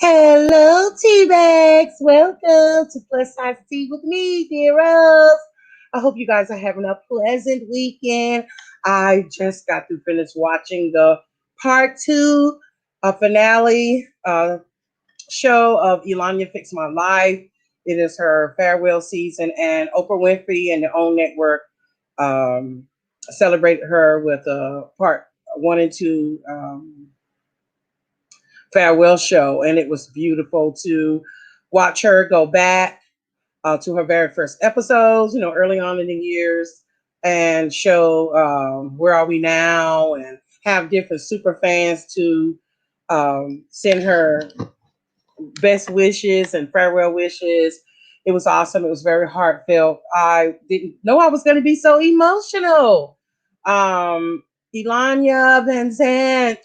Hello, T-Bags. Welcome to Plus Size Tea with me, dearos. I hope you guys are having a pleasant weekend. I just got to finish watching the part two finale show of Iyanla Fix My Life. It is her farewell season, and Oprah Winfrey and the OWN Network um, celebrated her with part one and two. Farewell show, and it was beautiful to watch her go back to her very first episodes, early on in the years, and show where are we now, and have different super fans to send her best wishes and farewell wishes. It was awesome. It was very heartfelt. I didn't know I was going to be so emotional. Iyanla Vanzant,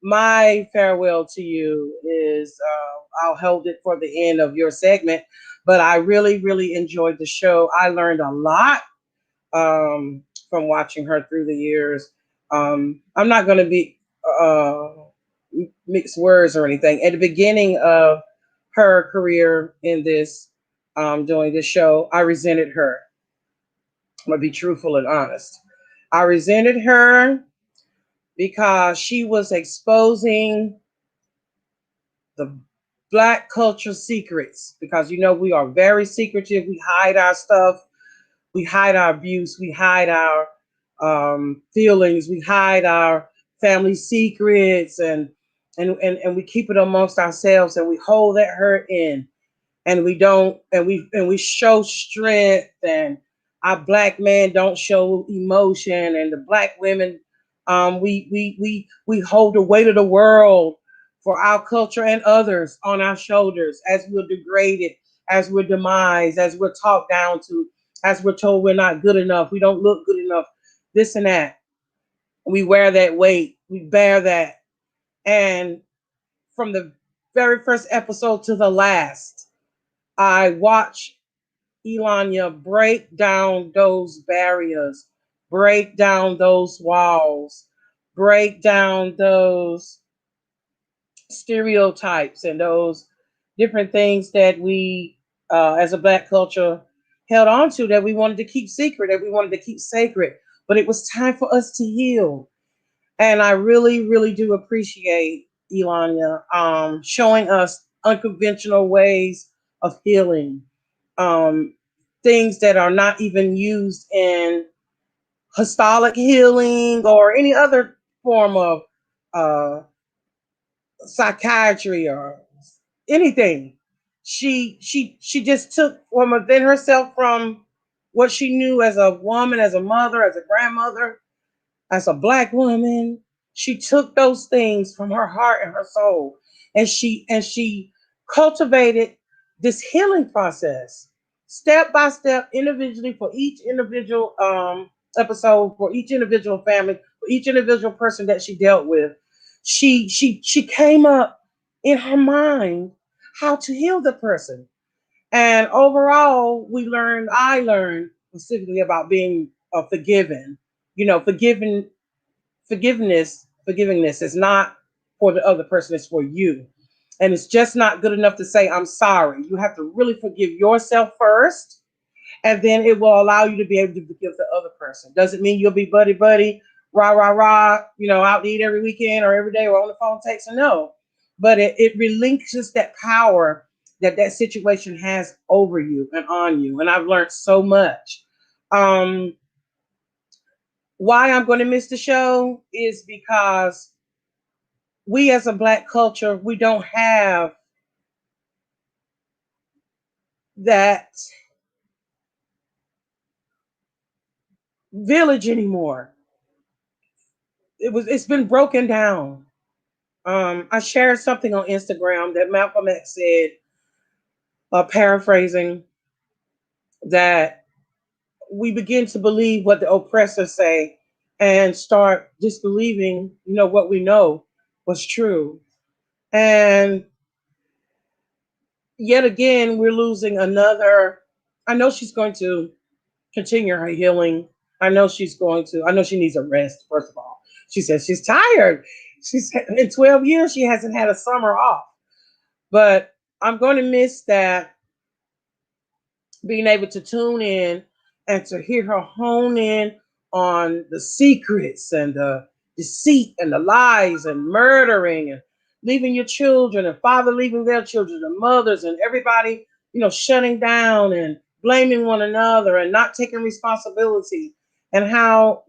my farewell to you is I'll hold it for the end of your segment, but I really, really enjoyed the show. I learned a lot from watching her through the years. I'm not going to be uh, mixed words or anything. At the beginning of her career in this, doing this show, I resented her. I'm going to be truthful and honest. I resented her because she was exposing the Black culture secrets, because we are very secretive. We hide our stuff, we hide our abuse, we hide our feelings, we hide our family secrets, and we keep it amongst ourselves, and we hold that hurt in, and we don't, and we show strength, and our Black men don't show emotion, and the Black women, we hold the weight of the world for our culture and others on our shoulders, as we're degraded, as we're demised, as we're talked down to, as we're told we're not good enough, we don't look good enough, this and that. We wear that weight, we bear that. And from the very first episode to the last, I watched Iyanla break down those barriers, break down those walls, break down those stereotypes and those different things that we, as a Black culture, held on to, that we wanted to keep secret, that we wanted to keep sacred. But it was time for us to heal. And I really, really do appreciate Iyanla showing us unconventional ways of healing, um, things that are not even used in histolic healing or any other form of uh, psychiatry or anything. She just took from within herself, from what she knew as a woman, as a mother, as a grandmother, as a Black woman. She took those things from her heart and her soul, and she cultivated this healing process, step by step, individually, for each individual episode, for each individual family, for each individual person that she dealt with. She came up in her mind how to heal the person. And overall, I learned specifically about being forgiven. Forgiving, forgivingness is not for the other person, it's for you. And it's just not good enough to say, I'm sorry. You have to really forgive yourself first, and then it will allow you to be able to forgive the other person. Doesn't mean you'll be buddy buddy, rah rah rah, out to eat every weekend or every day or on the phone texting. No, but it relinquishes that power that that situation has over you and on you. And I've learned so much. Um, why I'm going to miss the show is because we, as a Black culture, we don't have that village anymore. It's been broken down. I shared something on Instagram that Malcolm X said, paraphrasing, that we begin to believe what the oppressors say and start disbelieving, what we know was true. And yet again, we're losing another. I know she's going to continue her healing. I know she needs a rest, first of all. She says she's tired. She's in 12 years, she hasn't had a summer off. But I'm going to miss that, being able to tune in and to hear her hone in on the secrets and the deceit and the lies and murdering and leaving your children and father leaving their children and mothers and everybody, shutting down and blaming one another and not taking responsibility, and how,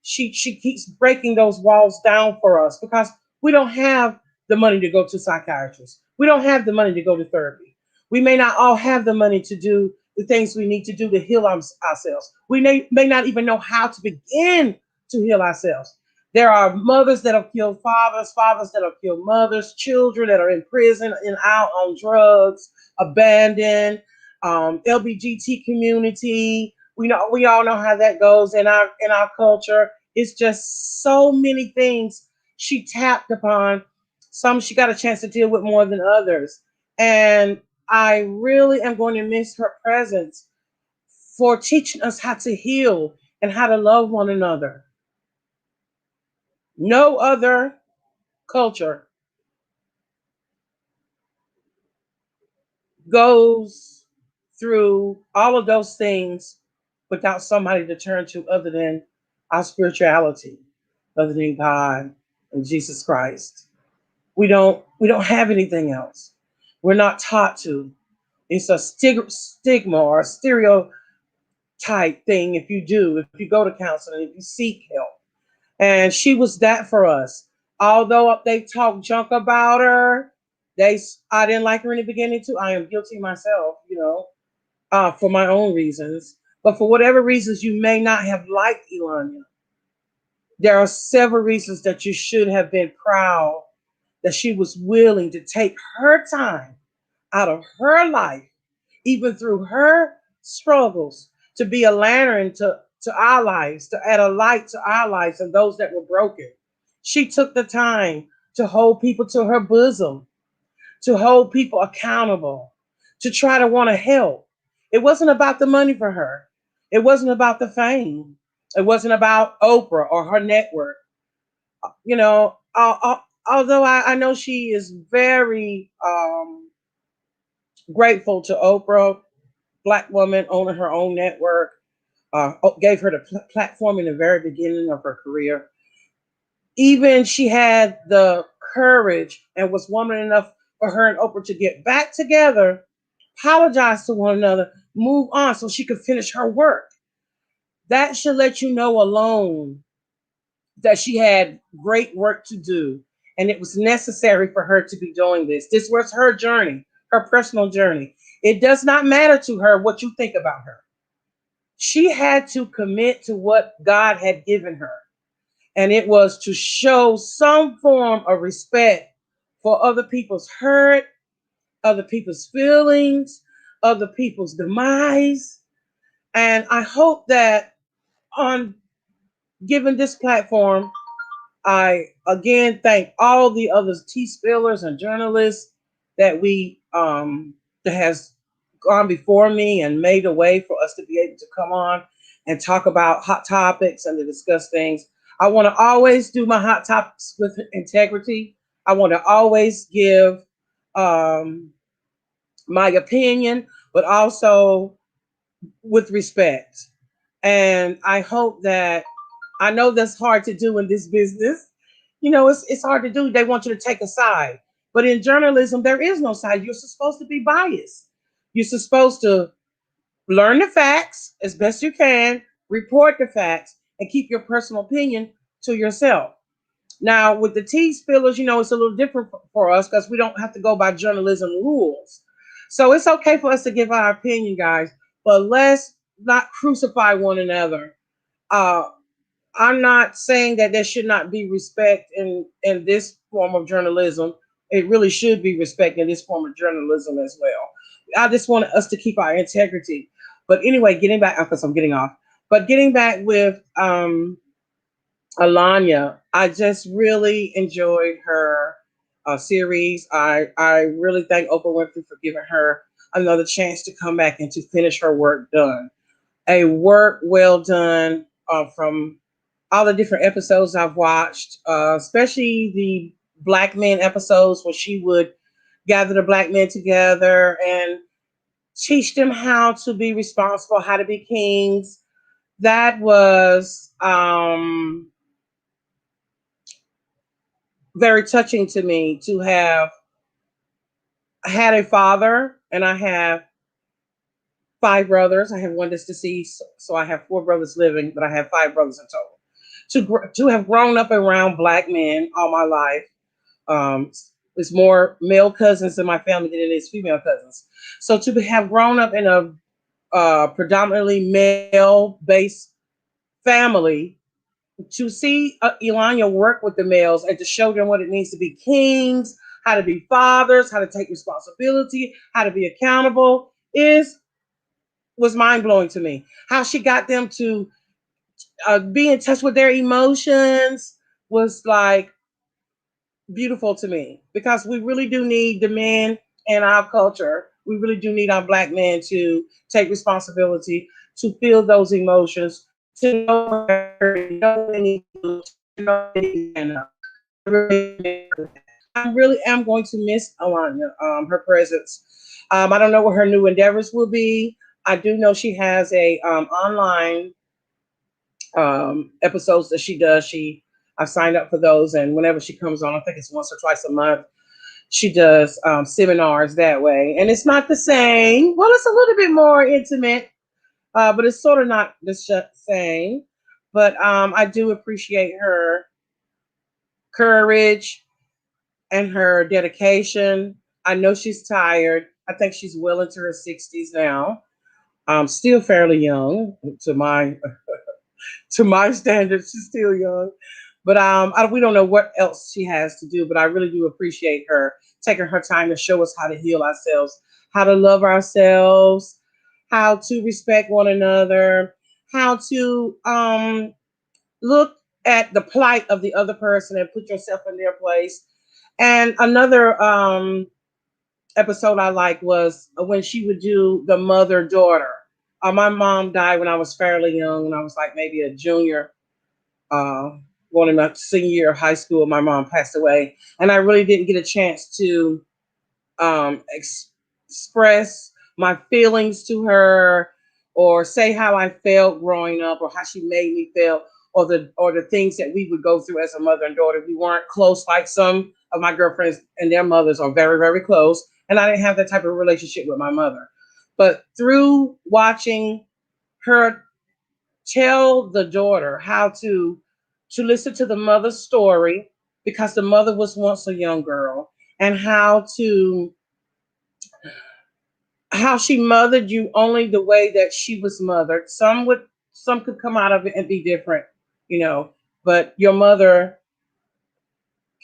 she keeps breaking those walls down for us because we don't have the money to go to psychiatrists. We don't have the money to go to therapy. We may not all have the money to do the things we need to do to heal ourselves. We may not even know how to begin to heal ourselves. There are mothers that have killed fathers, fathers that have killed mothers, children that are in prison and out on drugs, abandoned, LBGT community. We all know how that goes in our culture. It's just so many things she tapped upon. Some she got a chance to deal with more than others. And I really am going to miss her presence for teaching us how to heal and how to love one another. No other culture goes through all of those things without somebody to turn to other than our spirituality, other than God and Jesus Christ. We don't have anything else. We're not taught to. It's a stigma or a stereotype thing if you do, if you go to counseling, if you seek help. And she was that for us. Although they talk junk about her, I didn't like her in the beginning too. I am guilty myself, for my own reasons. But for whatever reasons you may not have liked Iyanla, there are several reasons that you should have been proud that she was willing to take her time out of her life, even through her struggles, to be a lantern to our lives, to add a light to our lives and those that were broken. She took the time to hold people to her bosom, to hold people accountable, to try to want to help. It wasn't about the money for her. It wasn't about the fame. It wasn't about Oprah or her network. Although I know she is very grateful to Oprah, Black woman owning her own network, gave her the platform in the very beginning of her career. Even she had the courage and was woman enough for her and Oprah to get back together, apologize to one another, move on so she could finish her work. That should let you know alone that she had great work to do. And it was necessary for her to be doing this. This was her journey, her personal journey. It does not matter to her what you think about her. She had to commit to what God had given her. And it was to show some form of respect for other people's hurt, other people's feelings, other people's demise. And I hope that on giving this platform, I again thank all the other tea spillers and journalists that has gone before me and made a way for us to be able to come on and talk about hot topics and to discuss things. I want to always do my hot topics with integrity. I want to always give um, my opinion, but also with respect. And I hope that, I know that's hard to do in this business. It's hard to do. They want you to take a side. But in journalism, there is no side. You're supposed to be biased. You're supposed to learn the facts as best you can, report the facts, and keep your personal opinion to yourself. Now, with the tea spillers, it's a little different for us because we don't have to go by journalism rules. So it's okay for us to give our opinion, guys, but let's not crucify one another. Uh, I'm not saying that there should not be respect in this form of journalism. It really should be respect in this form of journalism as well. I just want us to keep our integrity. But anyway, getting back, because I'm getting off. But getting back with Alanya, I just really enjoyed her series. I really thank Oprah Winfrey for giving her another chance to come back and to finish her work done. A work well done from all the different episodes I've watched, especially the Black men episodes where she would gather the black men together and teach them how to be responsible, how to be kings. That was very touching to me to have had a father, and I have five brothers. I have one that's deceased, so I have four brothers living, but I have five brothers in total. To have grown up around black men all my life, um, there's more male cousins in my family than it is female cousins. So to have grown up in a predominantly male-based family, to see Iyanla work with the males and to show them what it means to be kings, how to be fathers, how to take responsibility, how to be accountable, is was mind blowing to me. How she got them to be in touch with their emotions was like beautiful to me, because we really do need the men in our culture. We really do need our black men to take responsibility, to feel those emotions, to know when they need to, to know when they need to stand up. I really am going to miss Alanya, her presence. I don't know what her new endeavors will be. I do know she has a online episodes that she does. I've signed up for those, and whenever she comes on, I think it's once or twice a month. She does seminars that way, and it's not the same. Well, it's a little bit more intimate, but it's sort of not the same. But I do appreciate her courage and her dedication. I know she's tired. I think she's well into her 60s now. Still fairly young to my standards. She's still young, but we don't know what else she has to do. But I really do appreciate her taking her time to show us how to heal ourselves, how to love ourselves, how to respect one another, how to look at the plight of the other person and put yourself in their place. And another episode I liked was when she would do the mother daughter. My mom died when I was fairly young, and I was like maybe a junior, uh, going in my senior year of high school. My mom passed away, and I really didn't get a chance to express my feelings to her, or say how I felt growing up, or how she made me feel, or the things that we would go through as a mother and daughter. We weren't close like some of my girlfriends and their mothers are very, very close, and I didn't have that type of relationship with my mother. But through watching her tell the daughter how to listen to the mother's story, because the mother was once a young girl, and how she mothered you only the way that she was mothered. Some could come out of it and be different, you know, but your mother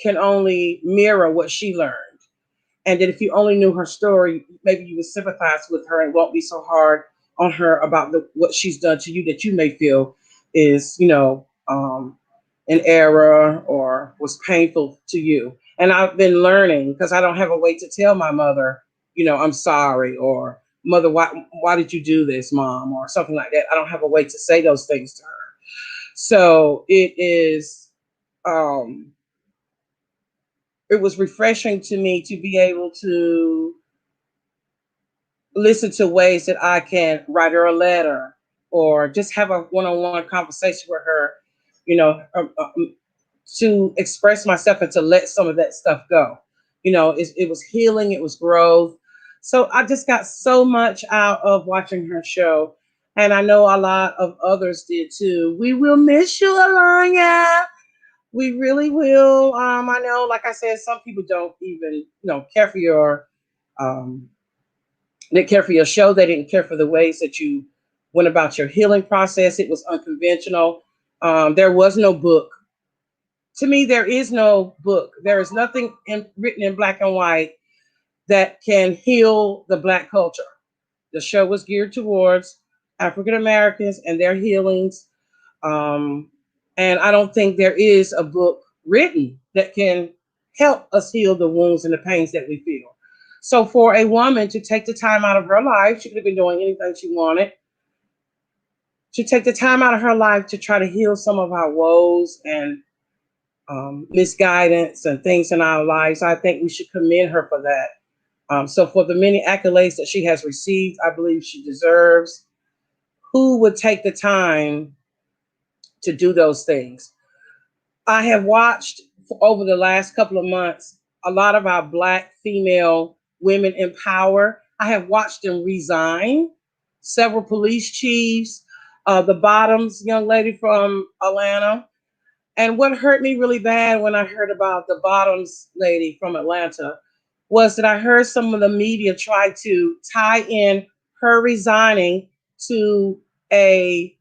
can only mirror what she learned. And that if you only knew her story, maybe you would sympathize with her and won't be so hard on her about what she's done to you, that you may feel is, an error or was painful to you. And I've been learning, because I don't have a way to tell my mother, I'm sorry, or mother, why did you do this, mom, or something like that. I don't have a way to say those things to her. So um, it was refreshing to me to be able to listen to ways that I can write her a letter, or just have a one-on-one conversation with her, you know, to express myself and to let some of that stuff go. It was healing, it was growth. So I just got so much out of watching her show. And I know a lot of others did too. We will miss you, Alanya. We really will. I know, like I said, some people don't even, care for your um, they didn't care for your show. They didn't care for the ways that you went about your healing process. It was unconventional. There was no book. To me, there is no book. There is nothing written in black and white that can heal the black culture. The show was geared towards African Americans and their healings. Um, and I don't think there is a book written that can help us heal the wounds and the pains that we feel. So for a woman to take the time out of her life, she could have been doing anything she wanted, to take the time out of her life to try to heal some of our woes and misguidance and things in our lives, I think we should commend her for that. So for the many accolades that she has received, I believe she deserves. Who would take the time to do those things? I have watched over the last couple of months a lot of our Black female women in power. I have watched them resign. Several police chiefs, the Bottoms young lady from Atlanta. And what hurt me really bad when I heard about the Bottoms lady from Atlanta was that I heard some of the media try to tie in her resigning to a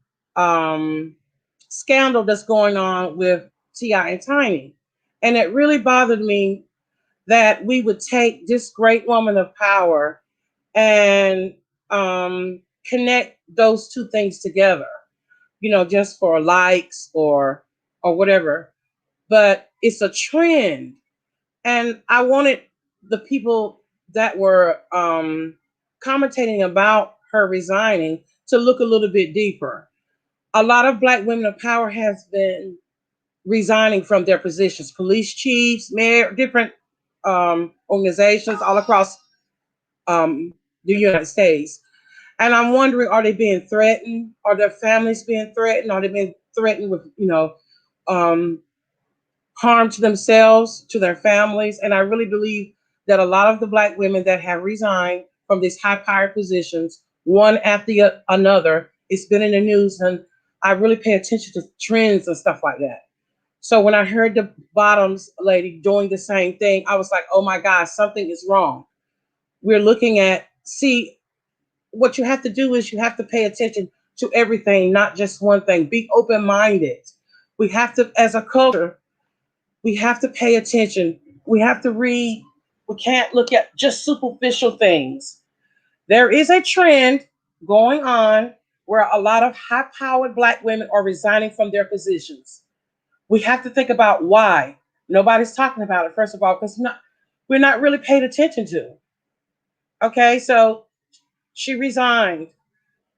scandal that's going on with T.I. and Tiny. And it really bothered me that we would take this great woman of power and connect those two things together, just for likes or whatever. But it's a trend, and I wanted the people that were commentating about her resigning to look a little bit deeper. A lot of Black women of power has been resigning from their positions, police chiefs, mayor, different organizations all across the United States. And I'm wondering, are they being threatened? Are their families being threatened? Are they being threatened with, um, harm to themselves, to their families? And I really believe that a lot of the Black women that have resigned from these high powered positions, one after another, it's been in the news, and I really pay attention to trends and stuff like that. So when I heard the Bottoms lady doing the same thing, I was like, oh my God, something is wrong. We're looking at, see, what you have to do is you have to pay attention to everything, not just one thing. Be open minded. We have to, as a culture, we have to pay attention. We have to read. We can't look at just superficial things. There is a trend going on where a lot of high powered Black women are resigning from their positions. We have to think about why. Nobody's talking about it, first of all, because we're not really paid attention to. Okay, so she resigned.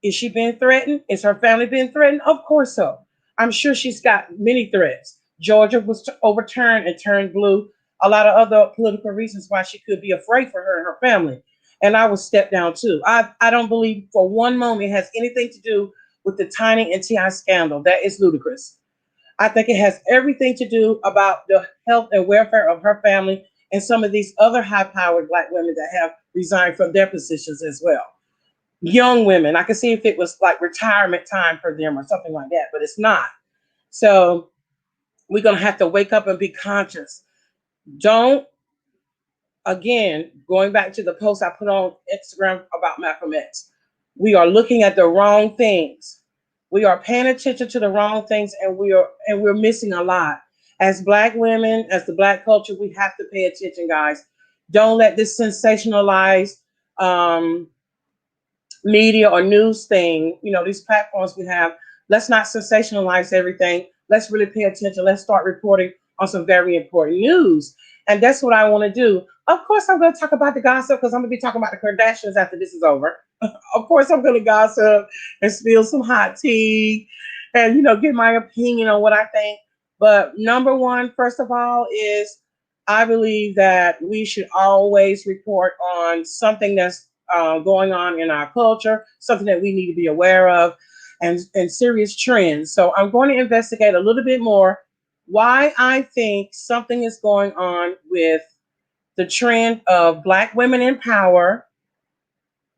Is she being threatened? Is her family being threatened? Of course so. I'm sure she's got many threats. Georgia was overturned and turned blue. A lot of other political reasons why she could be afraid for her and her family. And I would step down too. I don't believe for one moment it has anything to do with the Tiny and T.I. scandal. That is ludicrous. I think it has everything to do about the health and welfare of her family and some of these other high powered Black women that have resigned from their positions as well. Young women, I could see if it was like retirement time for them or something like that, but it's not. So we're going to have to wake up and be conscious. Don't, again, going back to the post I put on Instagram about Malcolm X, we are looking at the wrong things. We are paying attention to the wrong things, and we're missing a lot. As Black women, as the Black culture, we have to pay attention, guys. Don't let this sensationalized um, media or news thing, these platforms we have, let's not sensationalize everything. Let's really pay attention. Let's start reporting on some very important news. And that's what I want to do. Of course, I'm going to talk about the gossip because I'm going to be talking about the Kardashians after this is over. Of course, I'm going to gossip and spill some hot tea and, give my opinion on what I think. But number one, first of all, is I believe that we should always report on something that's going on in our culture, something that we need to be aware of, and serious trends. So I'm going to investigate a little bit more why I think something is going on with the trend of Black women in power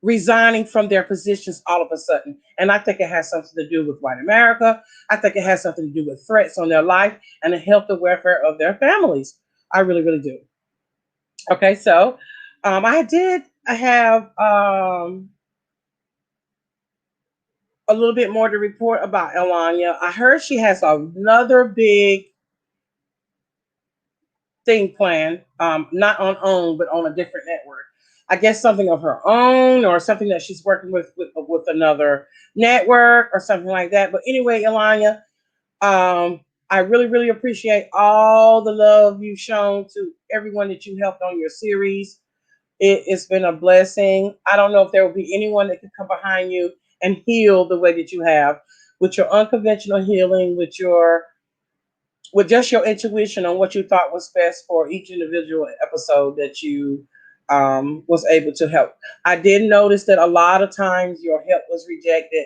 resigning from their positions all of a sudden. And I think it has something to do with white America. I think it has something to do with threats on their life and the health and welfare of their families. I really, really do. Okay, so I have a little bit more to report about Iyanla. I heard she has another big thing planned, not on OWN, but on a different network. I guess something of her own, or something that she's working with another network, or something like that. But anyway, Iyanla, I really, really appreciate all the love you've shown to everyone that you helped on your series. It's been a blessing. I don't know if there will be anyone that can come behind you and heal the way that you have, with your unconventional healing, with just your intuition on what you thought was best for each individual episode that you was able to help. I did notice that a lot of times your help was rejected.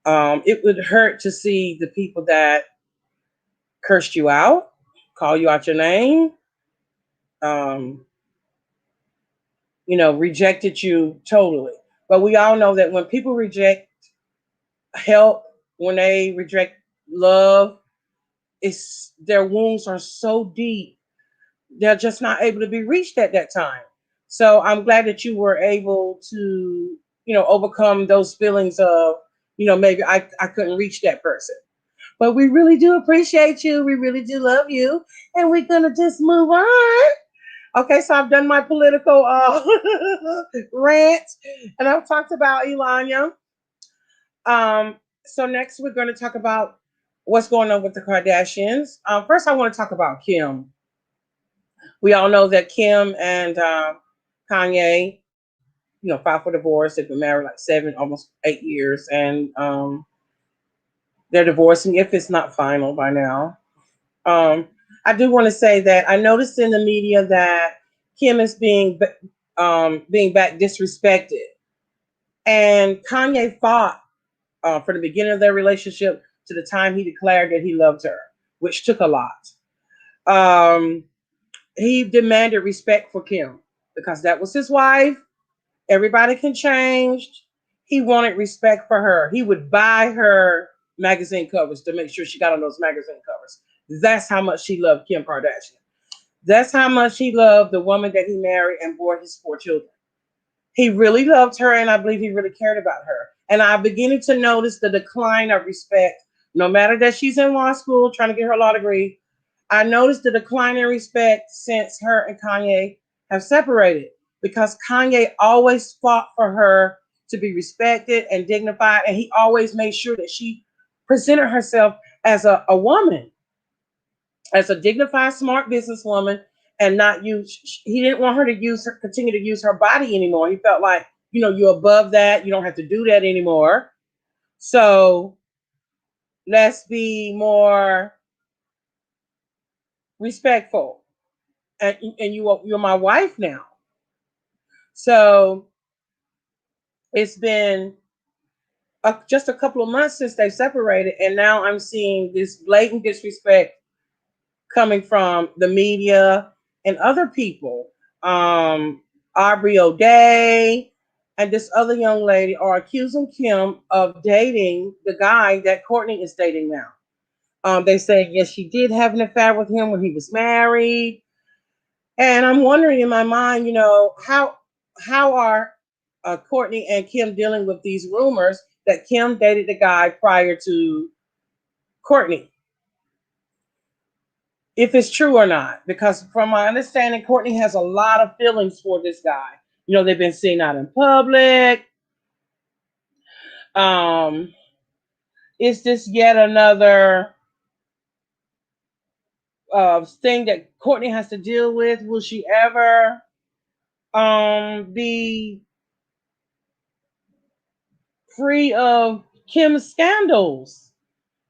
It would hurt to see the people that cursed you out, call you out your name, um, rejected you totally. But we all know that when people reject help, when they reject love, it's their wounds are so deep, they're just not able to be reached at that time. So I'm glad that you were able to, overcome those feelings of, maybe I couldn't reach that person. But we really do appreciate you. We really do love you. And we're going to just move on. Okay, so I've done my political rant and I've talked about Iyanla. So next we're going to talk about what's going on with the Kardashians. First, I want to talk about Kim. We all know that Kim and Kanye, filed for divorce. They've been married like 7, almost 8 years, and they're divorcing if it's not final by now. Um, I do want to say that I noticed in the media that Kim is being back disrespected, and Kanye fought from the beginning of their relationship to the time he declared that he loved her, which took a lot. Um, he demanded respect for Kim because that was his wife. Everybody can change. He wanted respect for her. He would buy her magazine covers to make sure she got on those magazine covers. That's how much she loved Kim Kardashian. That's how much he loved the woman that he married and bore his 4 children. He really loved her, and I believe he really cared about her. And I'm beginning to notice the decline of respect. No matter that she's in law school trying to get her law degree, I noticed the decline in respect since her and Kanye have separated because Kanye always fought for her to be respected and dignified, and he always made sure that she presented herself as a woman, as a dignified, smart businesswoman, and not use. He didn't want her to continue to use her body anymore. He felt like, you're above that. You don't have to do that anymore. So let's be more respectful. And you're my wife now. So it's been just a couple of months since they separated, and now I'm seeing this blatant disrespect coming from the media and other people. Aubrey O'Day and this other young lady are accusing Kim of dating the guy that Courtney is dating now. They say, yes, she did have an affair with him when he was married. And I'm wondering in my mind, how are Courtney and Kim dealing with these rumors that Kim dated the guy prior to Courtney? If it's true or not. Because from my understanding, Courtney has a lot of feelings for this guy. They've been seen out in public. Um, is this yet another thing that Courtney has to deal with? Will she ever be free of Kim's scandals?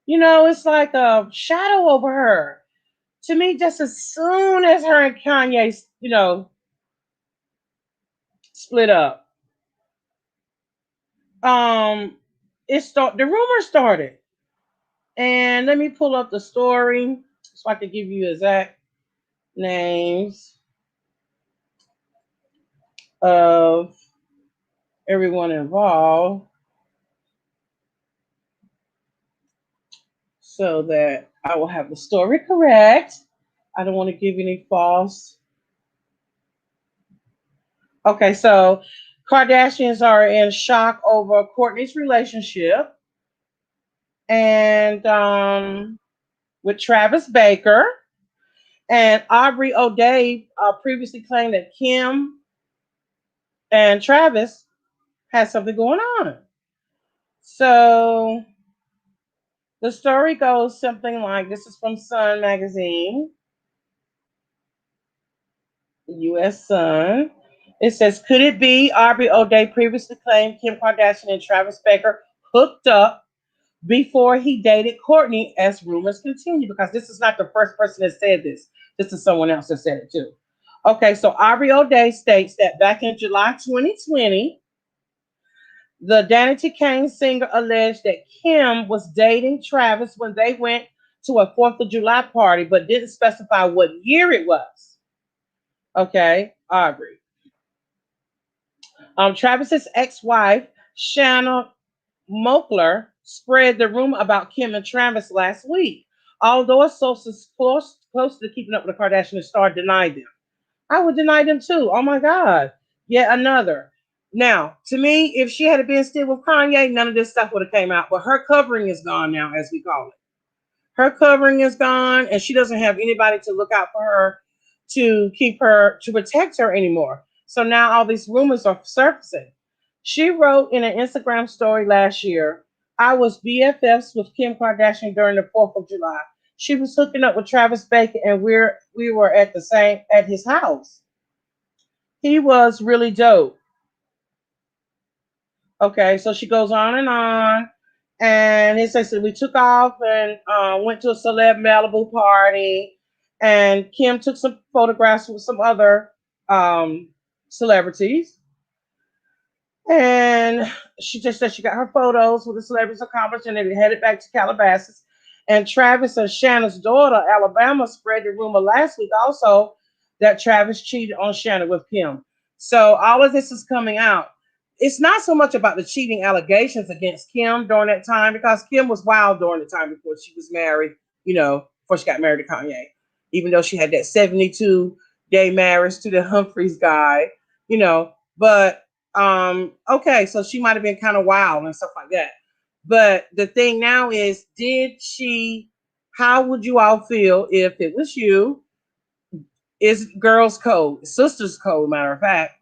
It's like a shadow over her. To me, just as soon as her and Kanye, split up, um, the rumor started. And let me pull up the story so I can give you exact names of everyone involved so that I will have the story correct. I don't want to give any false. Okay, so Kardashians are in shock over Courtney's relationship and with Travis Baker. And Aubrey O'Day previously claimed that Kim and Travis had something going on. So the story goes something like this is from Sun Magazine, U.S. Sun. It says, could it be Aubrey O'Day previously claimed Kim Kardashian and Travis Baker hooked up before he dated Courtney as rumors continue? Because this is not the first person that said this. This is someone else that said it too. Okay, so Aubrey O'Day states that back in July 2020, the Danity Kane singer alleged that Kim was dating Travis when they went to a 4th of July party, but didn't specify what year it was. Okay, Aubrey. Travis's ex-wife, Shanna Mokler, spread the rumor about Kim and Travis last week. Although a source close to keeping up with the Kardashian star denied them. I would deny them too. Oh my God. Yet another. Now, to me, if she had been still with Kanye, none of this stuff would have came out. But her covering is gone now, as we call it. Her covering is gone, and she doesn't have anybody to look out for her to keep her to protect her anymore. So now all these rumors are surfacing. She wrote in an Instagram story last year, I was BFFs with Kim Kardashian during the 4th of July. She was hooking up with Travis Bacon and we were at the same at his house. He was really dope. Okay, so she goes on and on. And he says that we took off and went to a celeb Malibu party. And Kim took some photographs with some other um, celebrities. And she just said she got her photos with the celebrities accomplished and they headed back to Calabasas. And Travis and Shanna's daughter, Alabama, spread the rumor last week also that Travis cheated on Shanna with Kim. So all of this is coming out. It's not so much about the cheating allegations against Kim during that time because Kim was wild during the time before she was married, before she got married to Kanye. Even though she had that 72-day marriage to the Humphreys guy, but okay, so she might have been kind of wild and stuff like that. But the thing now is, how would you all feel if it was you? Is girls' code, sisters' code, matter of fact.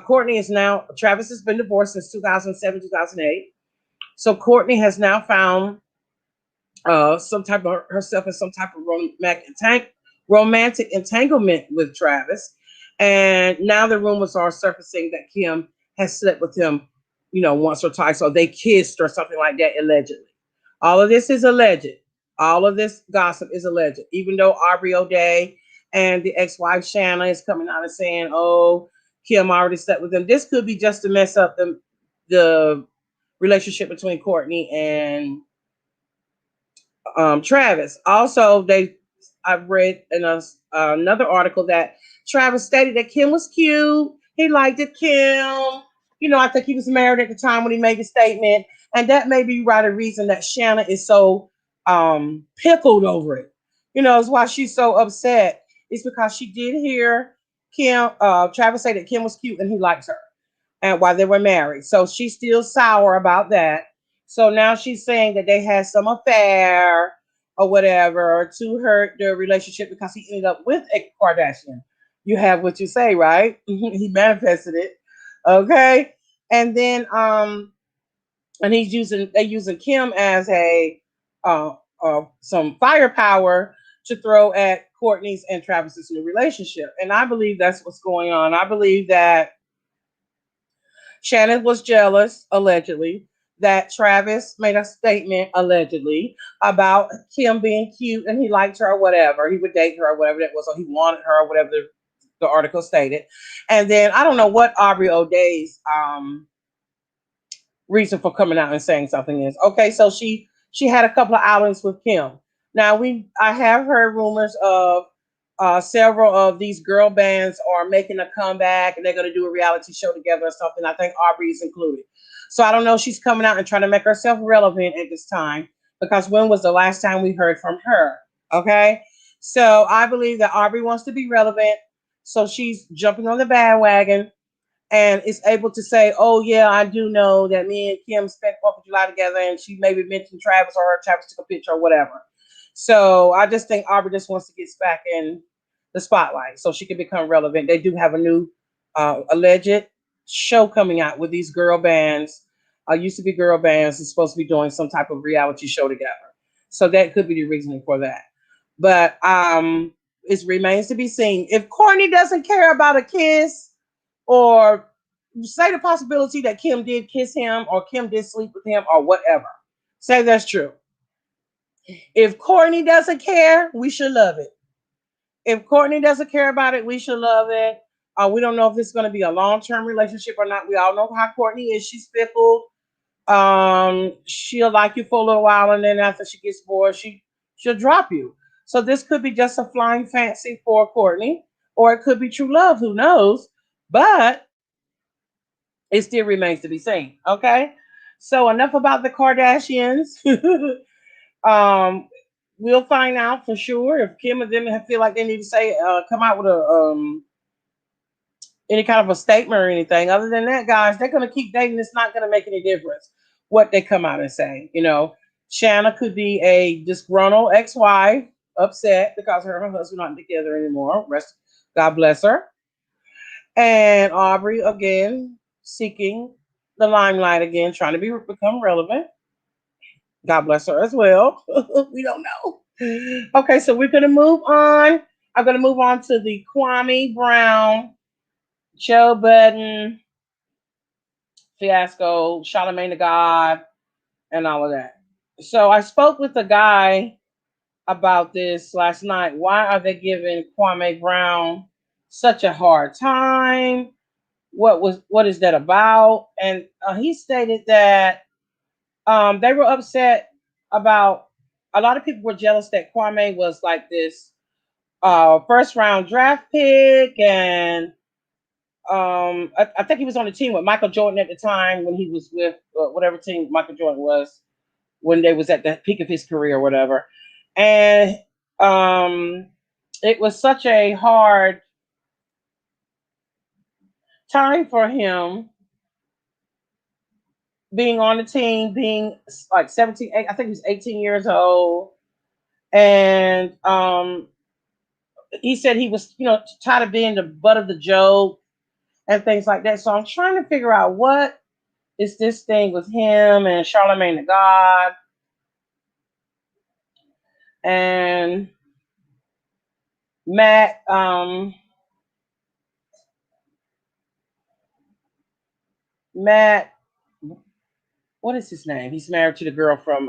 Courtney is now, Travis has been divorced since 2007, 2008. So Courtney has now found some type of herself in some type of romantic entanglement with Travis. And now the rumors are surfacing that Kim has slept with him, once or twice, or they kissed or something like that, allegedly. All of this is alleged. All of this gossip is alleged. Even though Aubrey O'Day and the ex-wife Shanna is coming out and saying, "Oh, Kim already slept with them." This could be just to mess up the relationship between Courtney and Travis. Also, I've read in another article that Travis stated that Kim was cute. He liked it, Kim. I think he was married at the time when he made the statement, and that may be right a reason that Shanna is so pickled over it. Is why she's so upset. It's because she did hear Travis say that Kim was cute and he likes her, and while they were married, so she's still sour about that. So now she's saying that they had some affair or whatever to hurt their relationship because he ended up with a Kardashian. You have what you say, right? He manifested it. Okay. And then and they're using Kim as a some firepower to throw at Courtney's and Travis's new relationship. And I believe that's what's going on. I believe that Shannon was jealous, allegedly, that Travis made a statement, allegedly, about Kim being cute and he liked her or whatever. He would date her or whatever that was, or he wanted her or whatever the article stated. And then I don't know what Aubrey O'Day's reason for coming out and saying something is. Okay, so she had a couple of outings with Kim. Now I have heard rumors of several of these girl bands are making a comeback and they're going to do a reality show together or something. I think Aubrey is included. So I don't know. She's coming out and trying to make herself relevant at this time because when was the last time we heard from her? Okay. So I believe that Aubrey wants to be relevant. So she's jumping on the bandwagon and is able to say, "Oh yeah, I do know that me and Kim spent 4th of July together," and she maybe mentioned Travis or Travis took a picture or whatever. So I just think Aubrey just wants to get back in the spotlight so she can become relevant. They do have a new alleged show coming out with these girl bands. Used to be girl bands. It's supposed to be doing some type of reality show together. So that could be the reasoning for that. But it remains to be seen. If Courtney doesn't care about a kiss, or say the possibility that Kim did kiss him or Kim did sleep with him or whatever. Say that's true. If Courtney doesn't care, we should love it. If Courtney doesn't care about it, we should love it. We don't know if it's going to be a long-term relationship or not. We all know how Courtney is. She's fickle. She'll like you for a little while, and then after she gets bored, she'll drop you. So this could be just a flying fancy for Courtney, or it could be true love. Who knows? But it still remains to be seen. Okay. So enough about the Kardashians. um, we'll find out for sure if Kim and them feel like they need to say, come out with a any kind of a statement or anything. Other than that, guys, they're gonna keep dating. It's not gonna make any difference what they come out and say. Shanna could be a disgruntled ex-wife, upset because her and her husband aren't together anymore. God bless her. And Aubrey again seeking the limelight again, trying to become relevant. God bless her as well. We don't know. Okay, so we're gonna move on. I'm gonna move on to the Kwame Brown, Joe Budden fiasco, Charlemagne the God, and all of that. So I spoke with a guy about this last night. Why are they giving Kwame Brown such a hard time? What is that about? And he stated that they were upset about, a lot of people were jealous that Kwame was like this first round draft pick, and I think he was on the team with Michael Jordan at the time when he was with whatever team Michael Jordan was when they was at the peak of his career or whatever. And it was such a hard time for him being on the team, being like 17, I think he was 18 years old. And he said he was, tired of being the butt of the joke and things like that. So I'm trying to figure out what is this thing with him and Charlemagne the God and Matt. Matt, what is his name? He's married to the girl from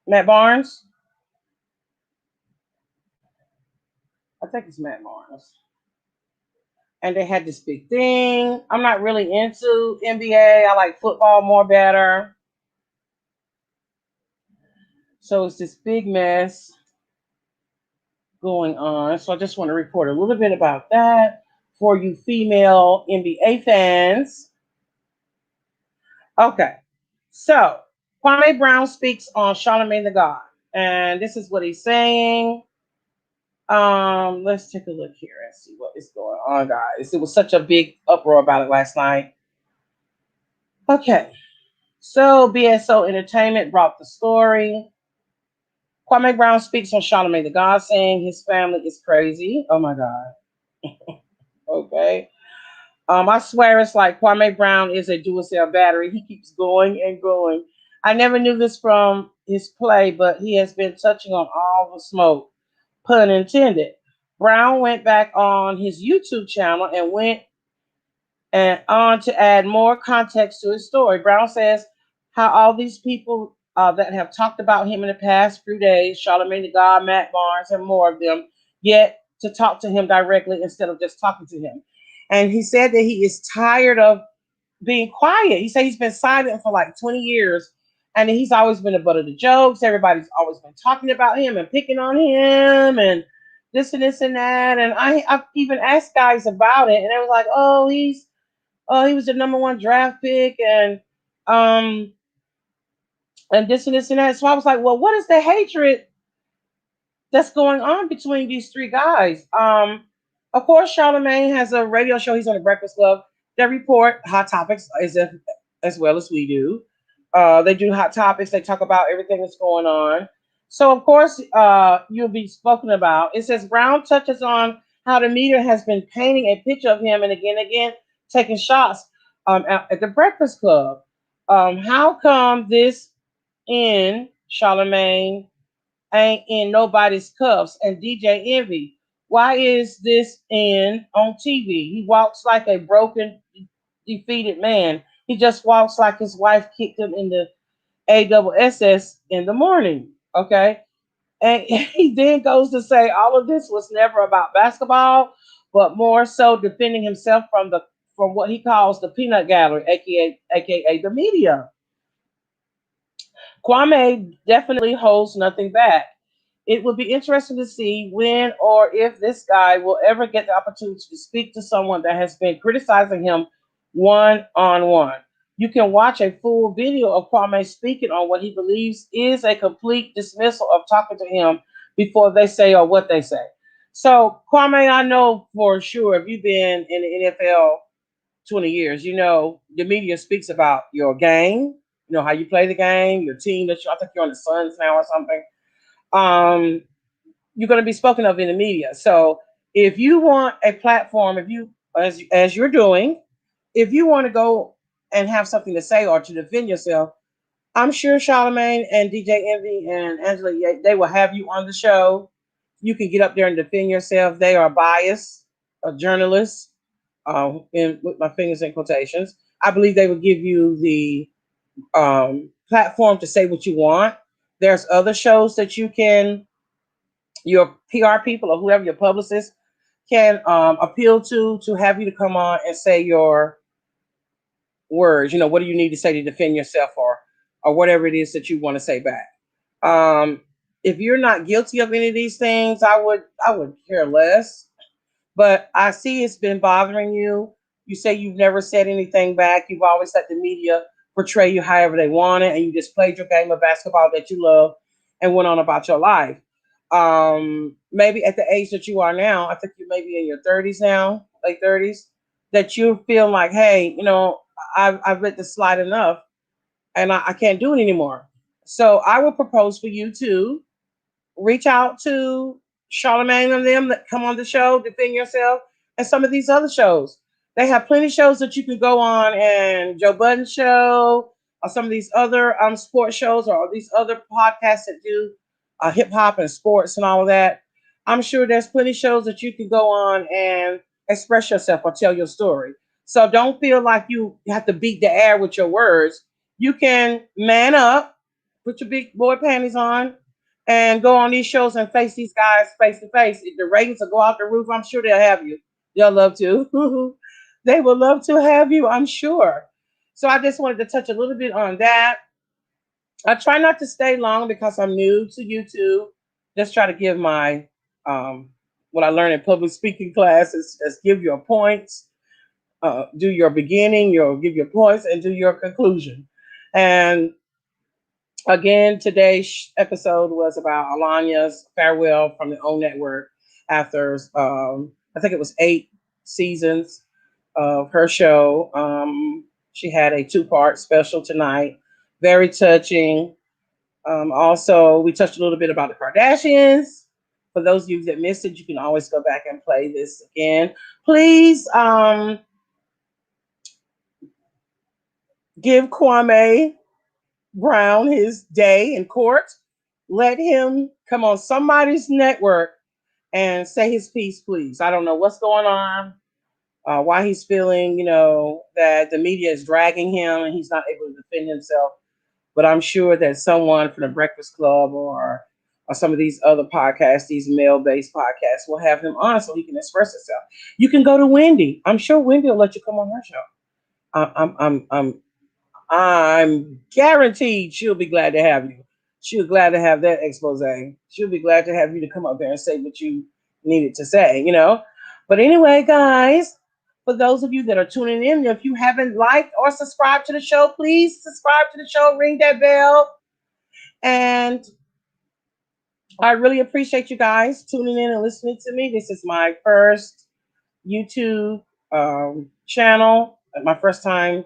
Matt Barnes. I think it's Matt Barnes. And they had this big thing. I'm not really into NBA. I like football more better. So it's this big mess going on. So I just want to report a little bit about that for you female NBA fans. Okay. So Kwame Brown speaks on Charlemagne the God. And this is what he's saying. Let's take a look here and see what is going on, guys. It was such a big uproar about it last night. Okay. So BSO Entertainment brought the story. Kwame Brown speaks on Charlemagne the God, saying his family is crazy. Oh my God. Okay. I swear it's like Kwame Brown is a dual cell battery. He keeps going and going. I never knew this from his play, but he has been touching on all the smoke, pun intended. Brown went back on his YouTube channel and went and on to add more context to his story. Brown says how all these people that have talked about him in the past few days, Charlemagne the God, Matt Barnes, and more of them, yet to talk to him directly instead of just talking to him. And he said that he is tired of being quiet. He said he's been silent for like 20 years, and he's always been the butt of the jokes. Everybody's always been talking about him and picking on him and this and that. And I've even asked guys about it, and they were like, "Oh, he was the number one draft pick, um and this and that." So I was like, "Well, what is the hatred that's going on between these three guys?" Of course, Charlemagne has a radio show. He's on the Breakfast Club. They report hot topics as well as we do. They do hot topics. They talk about everything that's going on. So, of course, you'll be spoken about. It says Brown touches on how the media has been painting a picture of him and again, taking shots at the Breakfast Club. How come this in Charlemagne ain't in nobody's cuffs? And DJ Envy, why is this in on TV? He walks like a broken, defeated man. He just walks like his wife kicked him in the AWSS in the morning. Okay. And he then goes to say all of this was never about basketball, but more so defending himself from what he calls the peanut gallery, aka the media. Kwame definitely holds nothing back. It would be interesting to see when or if this guy will ever get the opportunity to speak to someone that has been criticizing him one on one. You can watch a full video of Kwame speaking on what he believes is a complete dismissal of talking to him before they say or what they say. So, Kwame, I know for sure if you've been in the NFL 20 years, you know, the media speaks about your game, you know, how you play the game, your team that I think you're on the Suns now or something. Um, you're going to be spoken of in the media. So if you want a platform, if you, as you're doing, if you want to go and have something to say or to defend yourself, I'm sure Charlemagne and DJ Envy and Angela, they will have you on the show. You can get up there and defend yourself. They are biased, a journalist, with my fingers in quotations. I believe they will give you the platform to say what you want. There's other shows that you can, your PR people or whoever your publicist can appeal to have you to come on and say your words. You know, what do you need to say to defend yourself or whatever it is that you want to say back. Um, if you're not guilty of any of these things, I would care less. But I see it's been bothering you. You say you've never said anything back. You've always let the media portray you however they want it, and you just played your game of basketball that you love and went on about your life. Maybe at the age that you are now, I think you may be in your 30s now, late 30s, that you feel like, hey, you know, I've let this slide enough and I can't do it anymore. So I would propose for you to reach out to Charlemagne and them that come on the show, defend yourself, and some of these other shows. They have plenty of shows that you can go on, and Joe Budden show, or some of these other sports shows, or these other podcasts that do hip hop and sports and all of that. I'm sure there's plenty of shows that you can go on and express yourself or tell your story. So don't feel like you have to beat the air with your words. You can man up, put your big boy panties on, and go on these shows and face these guys face to face. If the ratings will go out the roof, I'm sure they'll have you. They'll love to. They would love to have you, I'm sure. So I just wanted to touch a little bit on that. I try not to stay long because I'm new to YouTube. Just try to give my what I learned in public speaking classes. Just give your points, do your beginning, your give your points, and do your conclusion. And again, today's episode was about Alania's farewell from the O Network after, I think it was 8 seasons of her show. She had a two-part special tonight, very touching. Also, we touched a little bit about the Kardashians. For those of you that missed it, you can always go back and play this again. Please give Kwame Brown his day in court. Let him come on somebody's network and say his piece, please. I don't know what's going on, why he's feeling, you know, that the media is dragging him and he's not able to defend himself. But I'm sure that someone from the Breakfast Club or some of these other podcasts, these male-based podcasts, will have him on so he can express himself. You can go to Wendy. I'm sure Wendy will let you come on her show. I'm guaranteed she'll be glad to have you. She'll be glad to have that expose. She'll be glad to have you to come up there and say what you needed to say, you know. But anyway, guys, for those of you that are tuning in, if you haven't liked or subscribed to the show, please subscribe to the show, ring that bell. And I really appreciate you guys tuning in and listening to me. This is my first YouTube channel. My first time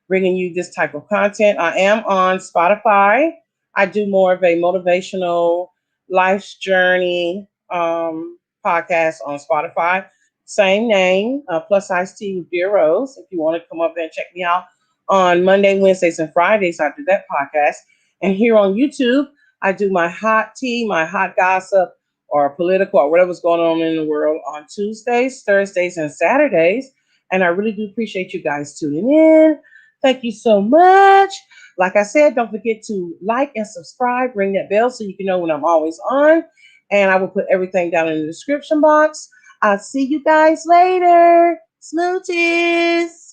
bringing you this type of content. I am on Spotify. I do more of a motivational life's journey podcast on Spotify. Same name, Plus Size Tea with Dear Rose. If you want to come up there and check me out on Monday, Wednesdays, and Fridays, I do that podcast. And here on YouTube, I do my hot tea, my hot gossip, or political, or whatever's going on in the world on Tuesdays, Thursdays, and Saturdays. And I really do appreciate you guys tuning in. Thank you so much. Like I said, don't forget to like and subscribe, ring that bell so you can know when I'm always on. And I will put everything down in the description box. I'll see you guys later. Smooches.